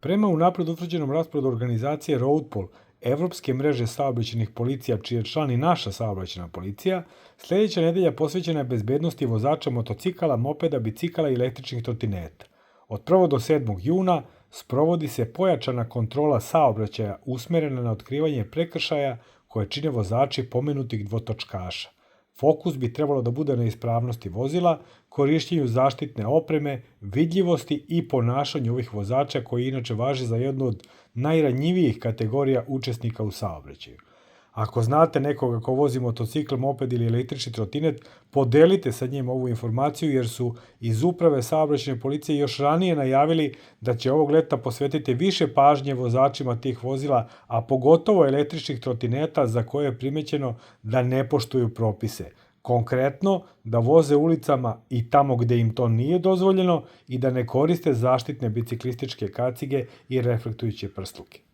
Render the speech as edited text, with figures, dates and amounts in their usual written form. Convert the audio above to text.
Prema unapred utvrđenom rasporedu organizacije Roadpol, evropske mreže saobraćajnih policija, čiji je član i naša saobraćajna policija, sledeća nedelja posvećena je bezbednosti vozača motocikala, mopeda, bicikala i električnih trotineta. Od 1. do 7. juna sprovodi se pojačana kontrola saobraćaja usmerena na otkrivanje prekršaja koje čine vozači pomenutih dvotočkaša. Fokus bi trebalo da bude na ispravnosti vozila, korišćenju zaštitne opreme, vidljivosti i ponašanju ovih vozača koji inače važe za jednu od najranjivijih kategorija učesnika u saobraćaju. Ako znate nekoga ko vozi motocikl, moped ili električni trotinet, podelite sa njim ovu informaciju jer su iz Uprave saobraćajne policije još ranije najavili da će ovog leta posvetiti više pažnje vozačima tih vozila, a pogotovo električnih trotineta za koje je primećeno da ne poštuju propise. Konkretno, da voze ulicama i tamo gde im to nije dozvoljeno i da ne koriste zaštitne biciklističke kacige i reflektujuće prsluke.